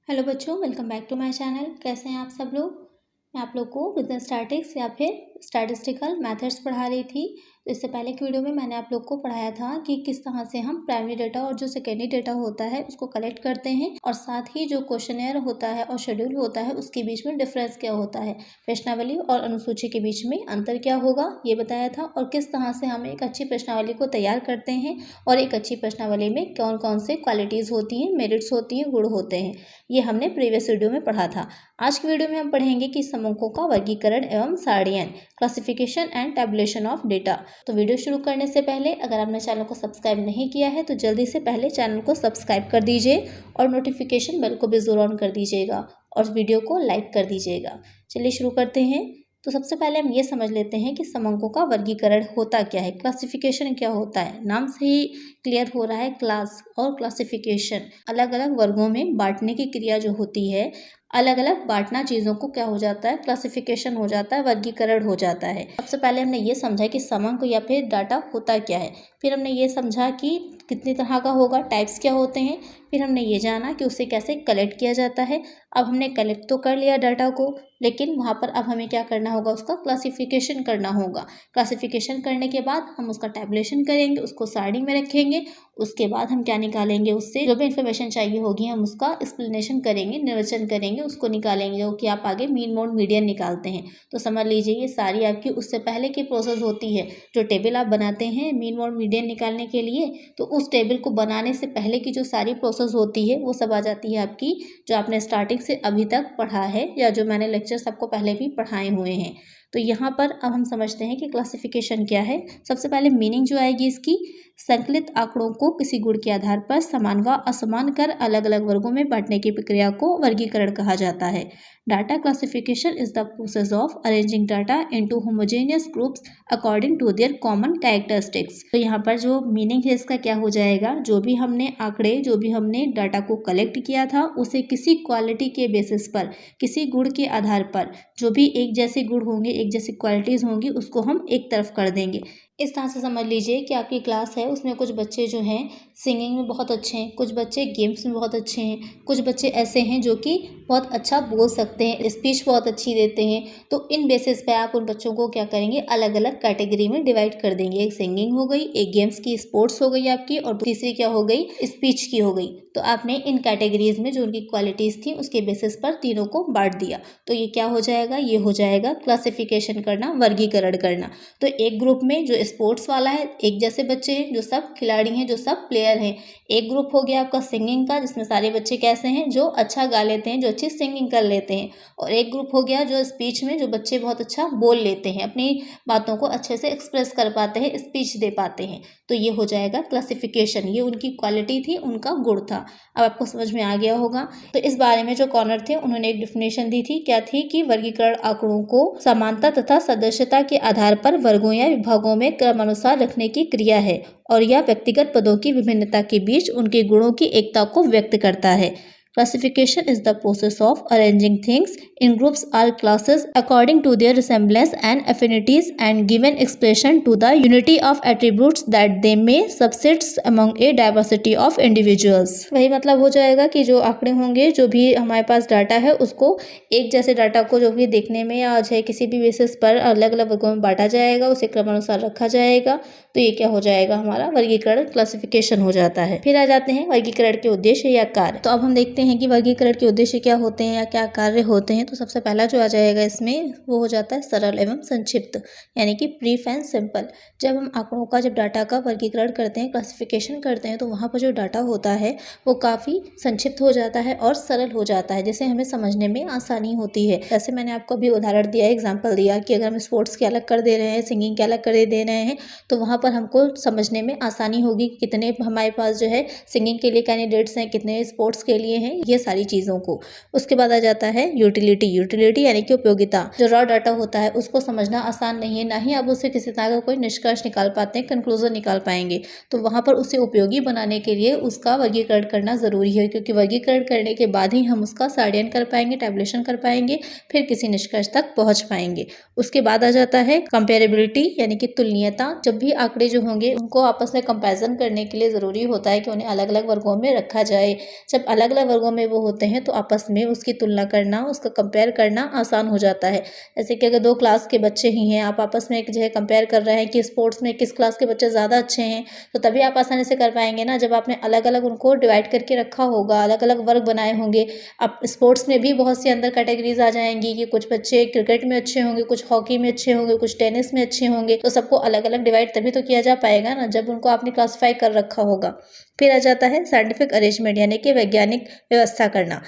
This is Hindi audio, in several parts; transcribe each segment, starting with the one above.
हेलो बच्चों, welcome back to my channel. कैसे हैं आप सब लोग। मैं आप लोग को बिजनेस स्टैटिक्स या फिर स्टैटिस्टिकल मेथड्स पढ़ा रही थी। तो इससे पहले की वीडियो में मैंने आप लोग को पढ़ाया था कि किस तरह से हम प्राइमरी डेटा और जो सेकेंडरी डेटा होता है उसको कलेक्ट करते हैं, और साथ ही जो क्वेश्चनेयर होता है और शेड्यूल होता है उसके बीच में डिफरेंस क्या होता है, प्रश्नावली और अनुसूची के बीच में अंतर क्या होगा ये बताया था, और किस तरह से हम एक अच्छी प्रश्नावली को तैयार करते हैं और एक अच्छी प्रश्नावली में कौन कौन से क्वालिटीज़ होती हैं, मेरिट्स होती हैं, गुण होते हैं। ये हमने प्रीवियस वीडियो में पढ़ा था। आज की वीडियो में हम पढ़ेंगे कि समूहों का वर्गीकरण एवं सारणियन, classification and tabulation of data. तो वीडियो शुरू करने से पहले अगर आपने चैनल को सब्सक्राइब नहीं किया है तो जल्दी से पहले चैनल को सब्सक्राइब कर दीजिए और नोटिफिकेशन बेल को भी ज़रूर ऑन कर दीजिएगा और वीडियो को लाइक कर दीजिएगा। चलिए शुरू करते हैं। तो सबसे पहले हम ये समझ लेते हैं कि समूहों का वर्गीकरण होता क्या है, क्लासिफिकेशन क्या होता है। नाम से ही क्लियर हो रहा है, क्लास और क्लासिफिकेशन अलग अलग वर्गों में बांटने की क्रिया जो होती है। अलग अलग बांटना चीज़ों को क्या हो जाता है, क्लासिफिकेशन हो जाता है, वर्गीकरण हो जाता है। सबसे पहले हमने ये समझा कि समूह या फिर डाटा होता क्या है। फिर हमने ये समझा कि कितनी तरह का होगा, टाइप्स क्या होते हैं। फिर हमने ये जाना कि उसे कैसे कलेक्ट किया जाता है। अब हमने कलेक्ट तो कर लिया डाटा को, लेकिन वहाँ पर अब हमें क्या करना होगा, उसका क्लासिफिकेशन करना होगा। क्लासिफिकेशन करने के बाद हम उसका टैबुलेशन करेंगे, उसको सारणी में रखेंगे। उसके बाद हम क्या निकालेंगे, उससे जो भी इन्फॉर्मेशन चाहिए होगी हम उसका एक्सप्लेनेशन करेंगे, निर्वचन करेंगे, उसको निकालेंगे, जो कि आप आगे मीन मोड मीडियन निकालते हैं। तो समझ लीजिए ये सारी आपकी उससे पहले की प्रोसेस होती है। जो टेबल आप बनाते हैं मीन मोड मीडियन निकालने के लिए, तो उस टेबल को बनाने से पहले की जो सारी प्रोसेस होती है वो सब आ जाती है आपकी, जो आपने स्टार्टिंग से अभी तक पढ़ा है या जो मैंने लेक्चर सबको पहले भी पढ़ाए हुए हैं। तो यहाँ पर अब हम समझते हैं कि क्लासिफिकेशन क्या है। सबसे पहले मीनिंग जो आएगी इसकी, संकलित आंकड़ों को किसी गुण के आधार पर समान व असमान कर अलग अलग वर्गों में बांटने की प्रक्रिया को वर्गीकरण कहा जाता है। Data classification is the process of arranging data into homogeneous groups according to their common characteristics. तो यहाँ पर जो मीनिंग है इसका क्या हो जाएगा, जो भी हमने आंकड़े, जो भी हमने डाटा को कलेक्ट किया था उसे किसी क्वालिटी के बेसिस पर, किसी गुण के आधार पर, जो भी एक जैसे गुण होंगे, एक जैसी क्वालिटीज़ होंगी, उसको हम एक तरफ कर देंगे। इस तरह से समझ लीजिए कि आपकी क्लास है, उसमें कुछ बच्चे जो हैं सिंगिंग में बहुत अच्छे हैं, कुछ बच्चे गेम्स में बहुत अच्छे हैं, कुछ बच्चे ऐसे हैं जो कि बहुत अच्छा बोल सकते हैं, स्पीच बहुत अच्छी देते हैं। तो इन बेसिस पे आप उन बच्चों को क्या करेंगे, अलग अलग कैटेगरी में डिवाइड कर देंगे। एक सिंगिंग हो गई, एक गेम्स की, स्पोर्ट्स हो गई आपकी, और तीसरी क्या हो गई, स्पीच की हो गई। तो आपने इन कैटेगरीज में जो उनकी क्वालिटीज़ थी उसके बेसिस पर तीनों को बांट दिया। तो ये क्या हो जाएगा, ये हो जाएगा क्लासिफिकेशन करना, वर्गीकरण करना। तो एक ग्रुप में जो स्पोर्ट्स वाला है, एक जैसे बच्चे हैं, जो सब खिलाड़ी हैं, जो सब प्लेयर हैं। एक ग्रुप हो गया आपका सिंगिंग का, जिसमें सारे बच्चे कैसे हैं, जो अच्छा गा लेते हैं, जो अच्छी सिंगिंग कर लेते हैं। और एक ग्रुप हो गया जो स्पीच में, जो बच्चे बहुत अच्छा बोल लेते हैं, अपनी बातों को अच्छे से एक्सप्रेस कर पाते हैं, स्पीच दे पाते हैं। तो ये हो जाएगा क्लासिफिकेशन। ये उनकी क्वालिटी थी, उनका गुण था। अब आपको समझ में आ गया होगा। तो इस बारे में जो कॉर्नर थे उन्होंने एक डिफिनेशन दी थी, क्या थी कि वर्गीकरण आंकड़ों को समानता तथा सदस्यता के आधार पर वर्गों या विभागों में क्रमानुसार रखने की क्रिया है, और यह व्यक्तिगत पदों की विभिन्नता के बीच उनके गुणों की एकता को व्यक्त करता है। Classification is the process of arranging things in groups or classes according to their resemblance and affinities and giving expression to the unity of attributes that they may subsist among a diversity of individuals। वही मतलब हो जाएगा कि जो आंकड़े होंगे, जो भी हमारे पास डाटा है, उसको एक जैसे डाटा को जो भी देखने में या चाहे किसी भी बेसिस पर अलग अलग वर्गों में बांटा जाएगा, उसे क्रमानुसार रखा जाएगा। तो ये क्या हो जाएगा, हमारा वर्गीकरण, क्लासिफिकेशन हो जाता है। फिर आ जाते हैं वर्गीकरण के उद्देश्य या कार्य। तो अब हम देखते हैं कि वर्गीकरण के उद्देश्य क्या होते हैं या क्या कार्य होते हैं। तो सबसे पहला जो आ जाएगा इसमें वो हो जाता है सरल एवं संक्षिप्त, यानी कि ब्रीफ एंड सिंपल। जब हम आंकड़ों का, जब डाटा का वर्गीकरण करते हैं, क्लासिफिकेशन करते हैं, तो वहाँ पर जो डाटा होता है वो काफ़ी संक्षिप्त हो जाता है और सरल हो जाता है, जिससे हमें समझने में आसानी होती है। जैसे मैंने आपको अभी उदाहरण दिया, एग्जाम्पल दिया कि अगर हम स्पोर्ट्स के अलग कर दे रहे हैं, सिंगिंग के अलग कर दे रहे हैं, तो वहाँ पर हमको समझने में आसानी होगी कि कितने हमारे पास जो है सिंगिंग के लिए कैंडिडेट्स हैं, कितने स्पोर्ट्स के लिए हैं, ये सारी चीज़ों को। उसके बाद आ जाता है यूटिलिटी। यूटिलिटी यानी कि उपयोगिता। जो रॉ डाटा होता है उसको समझना आसान नहीं है, ना ही आप उससे किसी तरह का कोई निष्कर्ष निकाल पाते हैं, कंक्लूजन निकाल पाएंगे। तो वहाँ पर उसे उपयोगी बनाने के लिए उसका वर्गीकरण करना ज़रूरी है, क्योंकि वर्गीकरण करने के बाद ही हम उसका सारणीकरण कर पाएंगे, टैबुलेशन कर पाएंगे, फिर किसी निष्कर्ष तक पहुँच पाएंगे। उसके बाद आ जाता है कंपेरेबिलिटी, यानी कि तुलनीयता। जब भी आंकड़े जो होंगे उनको आपस में कंपैरिजन करने के लिए ज़रूरी होता है कि उन्हें अलग अलग वर्गों में रखा जाए। जब अलग अलग वर्गों वर्गों में वो होते हैं तो आपस में उसकी तुलना करना, उसका कंपेयर करना आसान हो जाता है। जैसे कि अगर 2 क्लास के बच्चे ही हैं, आप आपस में एक जो है कंपेयर कर रहे हैं कि स्पोर्ट्स में किस क्लास के बच्चे ज़्यादा अच्छे हैं, तो तभी आप आसानी से कर पाएँगे ना जब आपने अलग-अलग उनको डिवाइड करके रखा होगा, अलग-अलग वर्ग बनाए होंगे। अब स्पोर्ट्स में भी बहुत सी अंदर कैटेगरीज़ आ जाएँगी कि कुछ बच्चे क्रिकेट में अच्छे होंगे, कुछ हॉकी में अच्छे होंगे, कुछ टेनिस में अच्छे होंगे, तो सबको अलग-अलग डिवाइड तभी तो किया जा पाएगा ना जब उनको आपने क्लासिफाई कर रखा होगा। फिर आ जाता है साइंटिफिक अरेंजमेंट यानी कि वैज्ञानिक व्यवस्था करना।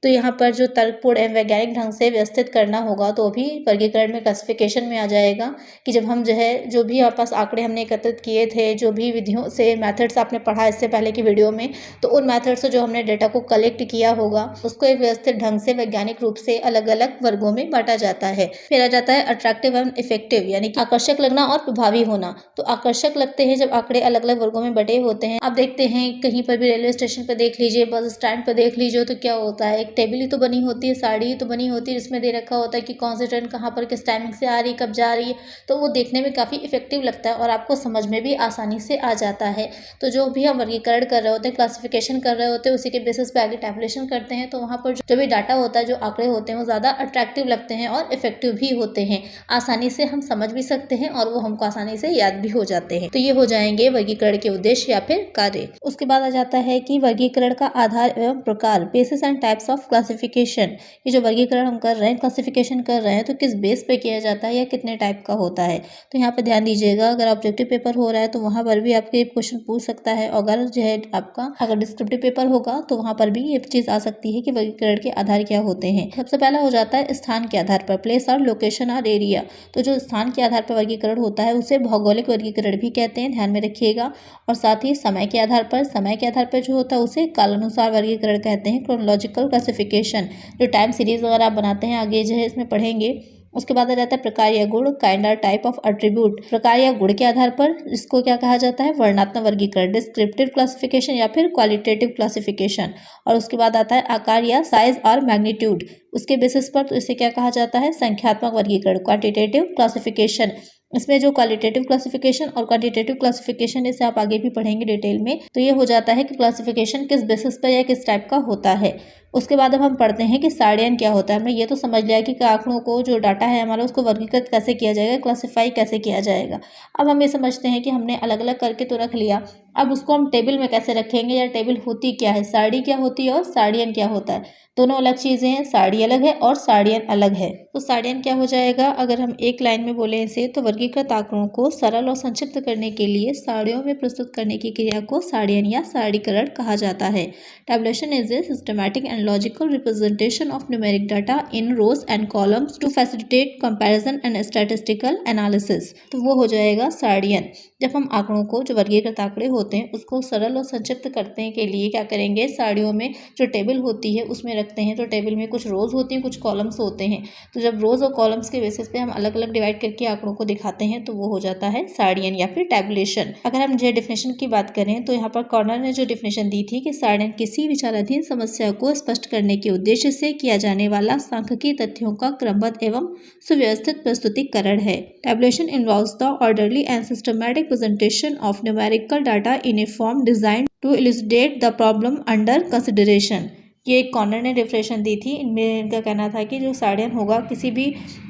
तो यहाँ पर जो तर्कपूर्ण एवं वैज्ञानिक ढंग से व्यवस्थित करना होगा तो भी वर्गीकरण में क्लासिफिकेशन में आ जाएगा कि जब हम जो है जो भी आपके पास आंकड़े हमने एकत्रित किए थे, जो भी विधियों से मेथड्स आपने पढ़ा इससे पहले की वीडियो में, तो उन मेथड से जो हमने डेटा को कलेक्ट किया होगा उसको एक व्यवस्थित ढंग से वैज्ञानिक रूप से अलग-अलग वर्गों में बांटा जाता है। फिर आ जाता है अट्रैक्टिव एवं इफेक्टिव यानी कि आकर्षक लगना और प्रभावी होना। तो आकर्षक लगते हैं जब आंकड़े अलग-अलग वर्गों में बटे होते हैं। आप देखते हैं कहीं पर भी रेलवे स्टेशन पर देख लीजिए, बस स्टैंड पर देख लीजिए तो क्या होता है, टेबल ही तो बनी होती है, साड़ी ही तो बनी होती है जिसमें दे रखा होता है कि कौन सी ट्रेन कहाँ पर किस टाइमिंग से आ रही है, कब जा रही है। तो वो देखने में काफ़ी इफेक्टिव लगता है और आपको समझ में भी आसानी से आ जाता है। तो जो भी हम वर्गीकरण कर रहे होते हैं, क्लासिफिकेशन कर रहे होते हैं, उसी के बेसिस पे आगे टैबुलेशन करते हैं तो वहाँ पर जो भी डाटा होता है, जो आंकड़े होते हैं वो ज़्यादा अट्रैक्टिव लगते हैं और इफेक्टिव भी होते हैं। आसानी से हम समझ भी सकते हैं और वो हमको आसानी से याद भी हो जाते हैं। तो ये हो जाएंगे वर्गीकरण के उद्देश्य या फिर कार्य। उसके बाद आ जाता है कि वर्गीकरण का आधार एवं प्रकार, basis and types of classification. ये जो वर्गीकरण हम कर रहे हैं, क्लासिफिकेशन कर रहे हैं तो किस बेस पे किया जाता है या कितने टाइप का होता है। तो यहाँ पे ध्यान दीजिएगा, अगर ऑब्जेक्टिव पेपर हो रहा है तो वहाँ पर भी आपके क्वेश्चन पूछ सकता है। अगर जो है आपका अगर डिस्क्रिप्टिव पेपर होगा तो वहाँ पर भी ये चीज़ आ सकती है कि वर्गीकरण के आधार क्या होते हैं। सबसे पहला हो जाता है स्थान के आधार पर, प्लेस और लोकेशन और एरिया। तो जो स्थान के आधार पर वर्गीकरण होता है उसे भौगोलिक वर्गीकरण भी कहते हैं, ध्यान में रखिएगा। और साथ ही समय के आधार पर जो होता है उसे कालानुसार वर्गीकरण कहते हैं, क्रोनोलॉजिकल क्लासिफिकेशन। जो टाइम सीरीज वगैरह आप बनाते हैं आगे जो है इसमें पढ़ेंगे। उसके बाद आ जाता है प्रकार या गुण, काइंड और टाइप ऑफ एट्रीब्यूट। प्रकार या गुण के आधार पर इसको क्या कहा जाता है, वर्णनात्मक वर्गीकरण, डिस्क्रिप्टिव क्लासिफिकेशन या फिर क्वालिटेटिव क्लासिफिकेशन। और उसके बाद आता है आकार या साइज और मैग्नीट्यूड, उसके बेसिस पर तो इसे क्या कहा जाता है, संख्यात्मक वर्गीकरण, क्वांटिटेटिव क्लासिफिकेशन। इसमें जो क्वालिटेटिव क्लासिफिकेशन और क्वांटिटेटिव क्लासिफिकेशन इसे आप आगे भी पढ़ेंगे डिटेल में। तो ये हो जाता है कि क्लासिफिकेशन किस बेसिस पर या किस टाइप का होता है। उसके बाद अब हम पढ़ते हैं कि साड़ियन क्या होता है। हमने ये तो समझ लिया कि आंकड़ों को जो डाटा है हमारा उसको वर्गीकृत कैसे किया जाएगा, क्लासिफाई कैसे किया जाएगा। अब हम ये समझते हैं कि हमने अलग अलग करके तो रख लिया, अब उसको हम टेबल में कैसे रखेंगे या टेबल होती क्या है, साड़ी क्या होती है और साड़ियन क्या होता है। दोनों अलग चीज़ें हैं, साड़ी अलग है और साड़ियन अलग है। तो साड़ियन क्या हो जाएगा, अगर हम एक लाइन में बोले इसे तो वर्गीकृत आंकड़ों को सरल और संक्षिप्त करने के लिए साड़ियों में प्रस्तुत करने की क्रिया को साड़ियन या साड़ीकरण कहा जाता है। Tabulation is a systematic and logical representation of numeric data in rows and columns to facilitate comparison and statistical analysis। तो वो हो जाएगा साड़ियन। जब हम आंकड़ों को जो वर्गीकृत आंकड़े होते हैं उसको सरल और संक्षिप्त करने के लिए क्या करेंगे, साड़ियों में जो टेबल होती है उसमें रखते हैं। तो टेबल में कुछ रोज होती हैं, कुछ कॉलम्स होते हैं। तो जब रोज और कॉलम्स के बेसिस पे हम अलग अलग डिवाइड करके आंकड़ों को दिखाते हैं तो वो हो जाता है साड़ियन या फिर टैबुलेशन। अगर हम जो डेफिनेशन की बात करें तो यहाँ पर कॉर्नर ने जो डेफिनेशन दी थी कि साड़ियन किसी विचाराधीन समस्या को स्पष्ट करने के उद्देश्य से किया जाने वाला सांख्यिकीय तथ्यों का क्रमबद्ध एवं सुव्यवस्थित प्रस्तुतिकरण है। Tabulation involves the orderly and systematic presentation of numerical data in a form designed to elucidate the problem under consideration। ये एक कॉर्नर ने डेफिनेशन दी थी। इनमें इनका कहना था कि जो साड़ियन होगा किसी भी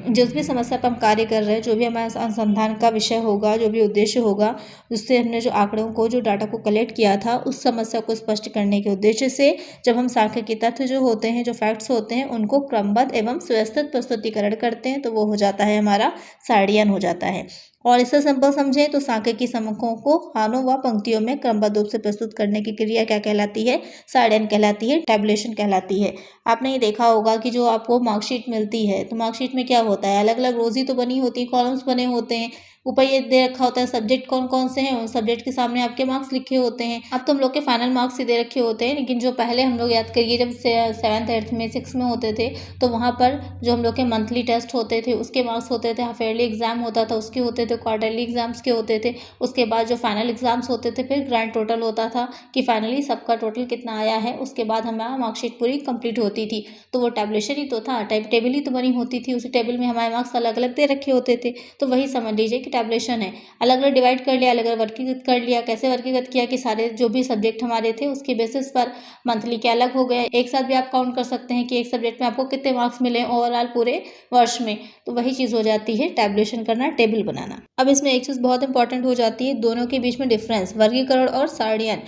जिस भी समस्या पर हम कार्य कर रहे हैं, जो भी हमारा अनुसंधान का विषय होगा, जो भी उद्देश्य होगा, जिससे हमने जो आंकड़ों को जो डाटा को कलेक्ट किया था उस समस्या को स्पष्ट करने के उद्देश्य से जब हम सांख्यिकीय तथ्य जो होते हैं, जो फैक्ट्स होते हैं, उनको क्रमबद्ध एवं सुव्यवस्थित प्रस्तुतिकरण करते हैं तो वो हो जाता है हमारा साड़ियन हो जाता है। और इससे सिंपल समझें तो सांख्यिकीय समकों को खानों व पंक्तियों में क्रमबद्ध रूप से प्रस्तुत करने की क्रिया क्या कहलाती है, साड़ियन कहलाती है, टैबुलेशन कहलाती है। आपने ये देखा होगा कि जो आपको मार्कशीट मिलती है तो मार्कशीट में क्या होता है, अलग अलग रोज ही तो बनी होती है, कॉलम्स बने होते हैं, ऊपर ये दे रखा होता है सब्जेक्ट कौन कौन से हैं, उन सब्जेक्ट के सामने आपके मार्क्स लिखे होते हैं। अब तो हम लोग के फाइनल मार्क्स ही दे रखे होते हैं, लेकिन जो पहले हम लोग याद करिए जब 7th 8th में 6th में होते थे तो वहाँ पर जो हम लोग के मंथली टेस्ट होते थे उसके मार्क्स होते थे, हाफ ईयरली एग्जाम होता था उसके होते थे, क्वार्टरली एग्जाम्स के होते थे, उसके बाद जो फाइनल एग्जाम्स होते थे फिर ग्रैंड टोटल होता था कि फाइनली सबका टोटल कितना आया है, उसके बाद हमारा मार्कशीट पूरी कंप्लीट होती थी। तो वो टैबुलेशन ही तो था, टेबल ही तो बनी होती थी, उसी टेबल में हमारे मार्क्स अलग अलग दे रखे होते थे। तो वही समझ लीजिए कि टैबुलेशन है। अलग अलग डिवाइड कर लिया, अलग अलग वर्गीकृत कर लिया। कैसे वर्गीकृत किया कि सारे जो भी सब्जेक्ट हमारे थे उसके बेसिस पर मंथली के अलग हो गए। एक साथ भी आप काउंट कर सकते हैं कि एक सब्जेक्ट में आपको कितने मार्क्स मिले ओवरऑल पूरे वर्ष में। तो वही चीज़ हो जाती है टैबुलेशन करना, टेबल बनाना। अब इसमें एक चीज़ बहुत इंपॉर्टेंट हो जाती है, दोनों के बीच में डिफरेंस, वर्गीकरण और सारणियन।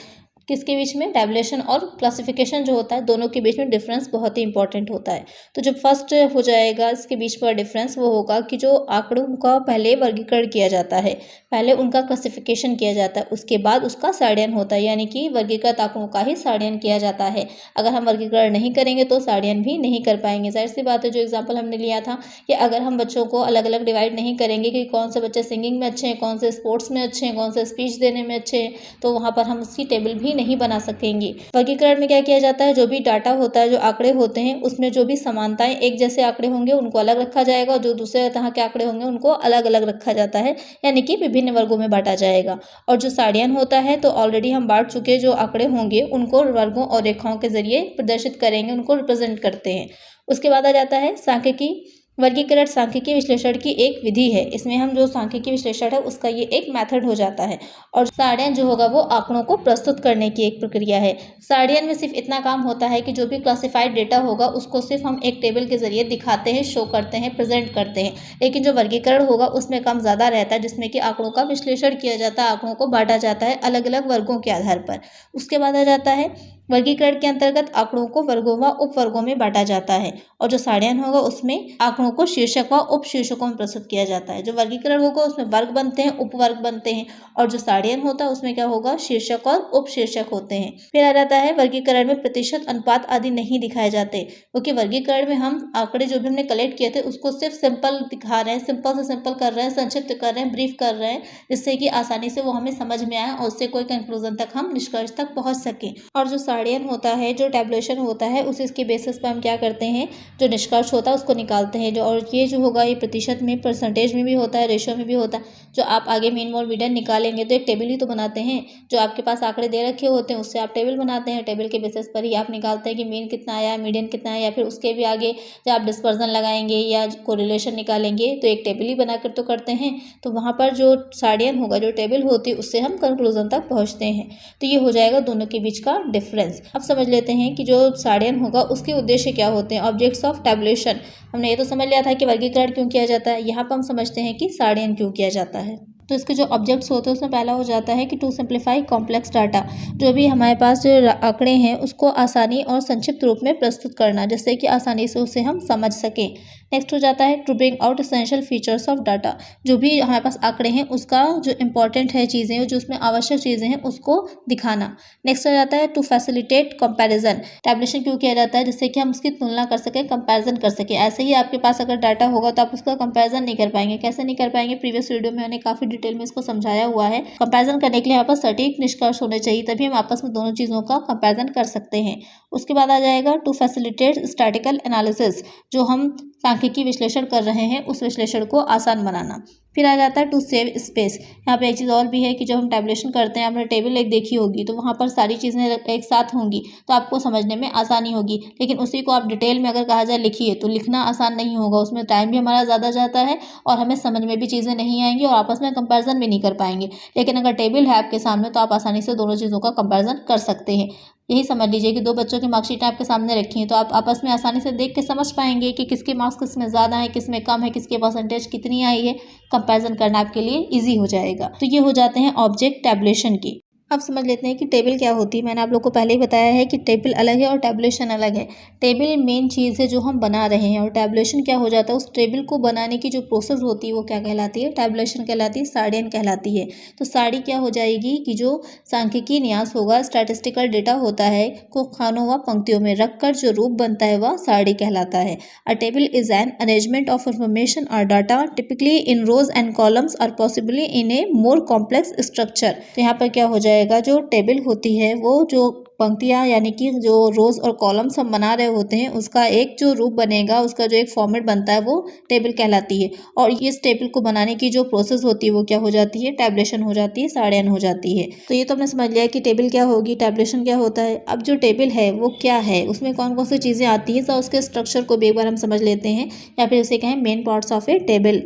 किसके बीच में? टैबुलेशन और क्लासिफिकेशन जो होता है, दोनों के बीच में डिफरेंस बहुत ही इंपॉर्टेंट होता है। तो जो फर्स्ट हो जाएगा इसके बीच पर डिफरेंस, वो होगा कि जो आंकड़ों का पहले वर्गीकरण किया जाता है, पहले उनका क्लासिफिकेशन किया जाता है, उसके बाद उसका सारणियन होता है, यानी कि वर्गीकृत आंकड़ों का ही सारणियन किया जाता है। अगर हम वर्गीकरण नहीं करेंगे तो सारणियन भी नहीं कर पाएंगे। जाहिर सी बात है, जो एग्जाम्पल हमने लिया था कि अगर हम बच्चों को अलग अलग डिवाइड नहीं करेंगे कि कौन से बच्चे सिंगिंग में अच्छे हैं, कौन से स्पोर्ट्स में अच्छे हैं, कौन से स्पीच देने में अच्छे हैं, तो वहाँ पर हम उसकी टेबल भी नहीं बना सकेंगे। वर्गीकरण में क्या किया जाता है, जो भी डाटा होता है, जो आंकड़े होते हैं, उसमें जो भी समानताएं एक जैसे आंकड़े होंगे उनको अलग रखा जाएगा और जो दूसरे तरह के आंकड़े होंगे उनको अलग अलग रखा जाता है, यानी कि विभिन्न वर्गों में बांटा जाएगा। और जो सारणियन होता है, तो ऑलरेडी हम बांट चुके जो आंकड़े होंगे उनको वर्गों और रेखाओं के जरिए प्रदर्शित करेंगे, उनको रिप्रेजेंट करते हैं। उसके बाद आ जाता है सांख्यिकी। वर्गीकरण सांख्यिकीय विश्लेषण की एक विधि है। इसमें हम जो सांख्यिकीय विश्लेषण है उसका ये एक मेथड हो जाता है। और सारणियन जो होगा वो आंकड़ों को प्रस्तुत करने की एक प्रक्रिया है। सारणियन में सिर्फ इतना काम होता है कि जो भी क्लासिफाइड डेटा होगा उसको सिर्फ हम एक टेबल के जरिए दिखाते हैं, शो करते हैं, प्रेजेंट करते हैं। लेकिन जो वर्गीकरण होगा उसमें काम ज़्यादा रहता है, जिसमें कि आंकड़ों का विश्लेषण किया जाता है, आंकड़ों को बांटा जाता है अलग अलग वर्गों के आधार पर। उसके बाद आ जाता है वर्गीकरण के अंतर्गत आंकड़ों को वर्गों व उपवर्गों में बांटा जाता है। और जो सारणियन होगा उसमें आंकड़ों को शीर्षक व उपशीर्षकों में प्रस्तुत किया जाता है। जो वर्गीकरण होगा उसमें वर्ग बनते हैं, उपवर्ग बनते हैं, और जो सारणियन होता है उसमें क्या होगा, शीर्षक और उपशीर्षक होते हैं। फिर आ जाता है वर्गीकरण में प्रतिशत, अनुपात आदि नहीं दिखाए जाते, क्योंकि वर्गीकरण में हम आंकड़े जो भी हमने कलेक्ट किए थे उसको सिर्फ सिंपल दिखा रहे हैं, सिंपल से सिंपल कर रहे हैं, संक्षिप्त कर रहे हैं, ब्रीफ कर रहे हैं, जिससे कि आसानी से वो हमें समझ में आए और उससे कोई कंक्लूजन तक हम निष्कर्ष तक पहुंच सकें। और जो सारणियन होता है, जो टैबुलेशन होता है, उसके बेसिस पर हम क्या करते हैं, जो निष्कर्ष होता है उसको निकालते हैं। जो और ये जो होगा ये प्रतिशत में, परसेंटेज में भी होता है, रेशियो में भी होता है। जो आप आगे मीन मोड मीडियन निकालेंगे तो एक टेबल ही तो बनाते हैं। जो आपके पास आंकड़े दे रखे होते हैं उससे आप टेबल बनाते हैं, टेबल के बेसिस पर ही आप निकालते हैं कि मीन कितना आया, मीडियन कितना आया, या फिर उसके भी आगे जब आप डिस्पर्जन लगाएंगे या कोरिलेशन निकालेंगे तो एक टेबल ही बनाकर तो करते हैं। तो वहाँ पर जो सारणियन होगा, जो टेबल होती है, उससे हम कंक्लूजन तक पहुँचते हैं। तो ये हो जाएगा दोनों के बीच का डिफरेंस। अब समझ लेते हैं कि जो सारणियन होगा उसके उद्देश्य क्या होते हैं, ऑब्जेक्ट्स ऑफ टैबुलेशन। हमने ये तो समझ लिया था कि वर्गीकरण क्यों किया जाता है, यहाँ पर हम समझते हैं कि सारणियन क्यों किया जाता है। तो इसके जो ऑब्जेक्ट्स होते हैं उसमें पहला हो जाता है कि टू सिंप्लीफाई कॉम्प्लेक्स डाटा। जो भी हमारे पास जो आंकड़े हैं उसको आसानी और संक्षिप्त रूप में प्रस्तुत करना, जिससे कि आसानी से उसे हम समझ सकें। नेक्स्ट हो जाता है to bring out essential features of data. जो भी हमारे पास आंकड़े हैं उसका जो इंपॉर्टेंट है चीज़ें, जो उसमें आवश्यक चीज़ें हैं उसको दिखाना। नेक्स्ट हो जाता है टू फैसिलिटेट कंपैरिजन। टैबुलेशन क्यों किया जाता है, जिससे कि हम उसकी तुलना कर सकें, कंपैरिजन कर सकें। ऐसे ही आपके पास अगर डाटा होगा तो आप उसका कंपैरिजन नहीं कर पाएंगे। कैसे नहीं कर पाएंगे, प्रीवियस वीडियो में मैंने काफ़ी डिटेल में इसको समझाया हुआ है। कंपैरिजन करने के लिए हमारे पास सटीक निष्कर्ष होने चाहिए, तभी हम आपस में दोनों चीज़ों का कंपैरिजन कर सकते हैं। उसके बाद आ जाएगा टू फैसिलिटेट स्टैटिकल एनालिसिस। जो हम सांख्यिकी विश्लेषण कर रहे हैं उस विश्लेषण को आसान बनाना। फिर आ जाता है टू सेव स्पेस। यहाँ पे एक चीज़ और भी है कि जब हम टैबुलेशन करते हैं, आपने टेबल एक देखी होगी तो वहाँ पर सारी चीज़ें एक साथ होंगी तो आपको समझने में आसानी होगी। लेकिन उसी को आप डिटेल में अगर कहा जाए लिखिए तो लिखना आसान नहीं होगा, उसमें टाइम भी हमारा ज़्यादा जाता है और हमें समझ में भी चीज़ें नहीं आएंगी और आपस में कंपैरिजन भी नहीं कर पाएंगे। लेकिन अगर टेबल है आपके सामने तो आप आसानी से दोनों चीज़ों का कंपैरिजन कर सकते हैं। यही समझ लीजिए कि दो बच्चों की मार्कशीट आपके सामने रखी है तो आप आपस में आसानी से देख के समझ पाएंगे कि किसके मार्क्स किसमें ज़्यादा है, किसमें कम है, किसके परसेंटेज कितनी आई है। कंपैरिजन करना आपके लिए इजी हो जाएगा। तो ये हो जाते हैं ऑब्जेक्ट टैबुलेशन की। अब समझ लेते हैं कि टेबल क्या होती है। मैंने आप लोग को पहले ही बताया है कि टेबल अलग है और टैबुलेशन अलग है। टेबल मेन चीज़ है जो हम बना रहे हैं और टैबुलेशन क्या हो जाता है, उस टेबल को बनाने की जो प्रोसेस होती है वो क्या कहलाती है, टैबुलेशन कहलाती है, सारणियन कहलाती है। तो साड़ी क्या हो जाएगी कि जो सांख्यिकीय न्यास होगा, स्टैटिस्टिकल डेटा होता है, को खानों व पंक्तियों में रखकर जो रूप बनता है वह साड़ी कहलाता है। A table is an arrangement of information और data typically in rows and columns और possibly in a more complex structure. तो यहाँ पर क्या हो जाएगा, जो टेबल होती है वो जो पंक्तियाँ यानी कि जो रोज और कॉलम्स हम बना रहे होते हैं उसका एक जो रूप बनेगा, उसका जो एक फॉर्मेट बनता है वो टेबल कहलाती है। और इस टेबल को बनाने की जो प्रोसेस होती है वो क्या हो जाती है, टैबुलेशन हो जाती है, सारणियन हो जाती है। तो ये तो हमने समझ लिया कि टेबल क्या होगी, टैबुलेशन क्या होता है। अब जो टेबल है वो क्या है, उसमें कौन कौन सी चीज़ें आती हैं, तो उसके स्ट्रक्चर को भी एक बार हम समझ लेते हैं, या फिर उसे कहें main parts of A table.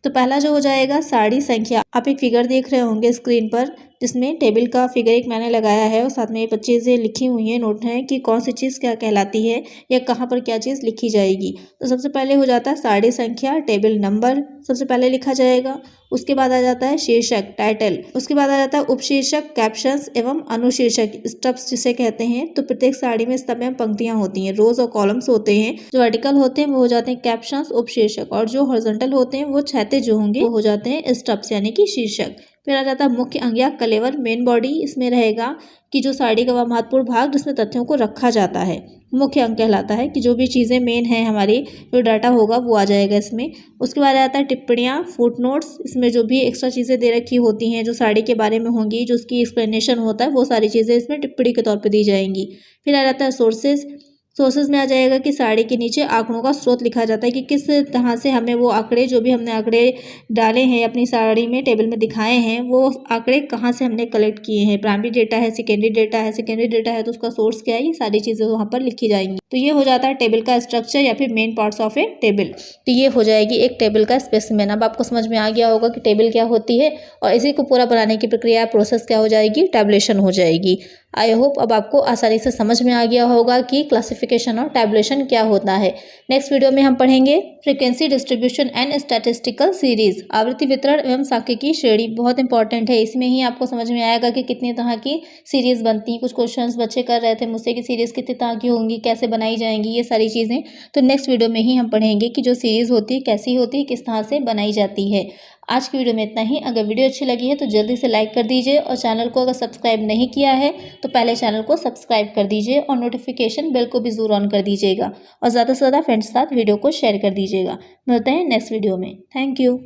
तो पहला जो हो जाएगा साड़ी संख्या। आप एक फिगर देख रहे होंगे स्क्रीन पर, जिसमें टेबल का फिगर एक मैंने लगाया है और साथ में ये 25 लिखी हुई है, नोट है कि कौन सी चीज़ क्या कहलाती है या कहाँ पर क्या चीज़ लिखी जाएगी। तो सबसे पहले हो जाता है साड़ी संख्या, टेबल नंबर सबसे पहले लिखा जाएगा। उसके बाद आ जाता है शीर्षक, टाइटल। उसके बाद आ जाता है उपशीर्षक, कैप्शंस एवं अनुशीर्षक, स्टब्स जिसे कहते हैं। तो प्रत्येक साड़ी में स्तंभ एवं पंक्तियां होती हैं, रोज और कॉलम्स होते हैं। जो वर्टिकल होते हैं वो हो जाते हैं कैप्शंस, उपशीर्षक, और जो हॉरिजॉन्टल होते हैं वो क्षैतिज जो होंगे वो हो जाते हैं स्टब्स यानी कि शीर्षक। फिर आ जाता है मुख्य अंग या कलेवर, मेन बॉडी। इसमें रहेगा कि जो साड़ी का वह महत्वपूर्ण भाग जिसमें तथ्यों को रखा जाता है, मुख्य अंग कहलाता है कि जो भी चीज़ें मेन हैं हमारी, जो डाटा होगा वो आ जाएगा इसमें। उसके बाद आता है टिप्पणियाँ, फुट नोट्स। इसमें जो भी एक्स्ट्रा चीज़ें दे रखी होती हैं जो साड़ी के बारे में होंगी, जो उसकी एक्सप्लेनेशन होता है, वो सारी चीज़ें इसमें टिप्पणी के तौर पर दी जाएंगी। फिर आ जाता है सोर्सेज। सोर्सेज में आ जाएगा कि साड़ी के नीचे आंकड़ों का स्रोत लिखा जाता है कि किस तरह से हमें वो आंकड़े, जो भी हमने आंकड़े डाले हैं अपनी साड़ी में, टेबल में दिखाए हैं, वो आंकड़े कहाँ से हमने कलेक्ट किए हैं। प्राइमरी डेटा है, सेकेंडरी डेटा है, सेकेंडरी डेटा है तो उसका सोर्स क्या है, ये सारी चीज़ें वहाँ पर लिखी जाएंगी। तो ये हो जाता है टेबल का स्ट्रक्चर या फिर main parts of A table. तो ये हो जाएगी एक टेबल का स्पेसिमेन। अब आपको समझ में आ गया होगा कि टेबल क्या होती है और इसी को पूरा बनाने की प्रक्रिया, प्रोसेस क्या हो जाएगी, टैबुलेशन हो जाएगी। आई होप अब आपको आसानी से समझ में आ गया होगा कि क्लासिफिकेशन और टैबुलेशन क्या होता है। नेक्स्ट वीडियो में हम पढ़ेंगे frequency distribution and statistical series, आवृत्ति वितरण एवं सांख्यिकी श्रेणी। बहुत इंपॉर्टेंट है, इसमें ही आपको समझ में आएगा कि कितनी तरह की सीरीज बनती हैं। कुछ क्वेश्चंस बच्चे कर रहे थे मुझसे कि सीरीज कितनी तरह की होंगी, कैसे बनाई जाएंगी, ये सारी चीज़ें तो नेक्स्ट वीडियो में ही हम पढ़ेंगे कि जो सीरीज होती है कैसी होती है, किस तरह से बनाई जाती है। आज की वीडियो में इतना ही। अगर वीडियो अच्छी लगी है तो जल्दी से लाइक कर दीजिए और चैनल को अगर सब्सक्राइब नहीं किया है तो पहले चैनल को सब्सक्राइब कर दीजिए और नोटिफिकेशन बेल को भी ज़रूर ऑन कर दीजिएगा और ज़्यादा से ज़्यादा फ्रेंड्स के साथ वीडियो को शेयर कर दीजिएगा। मिलते हैं नेक्स्ट वीडियो में। Thank you.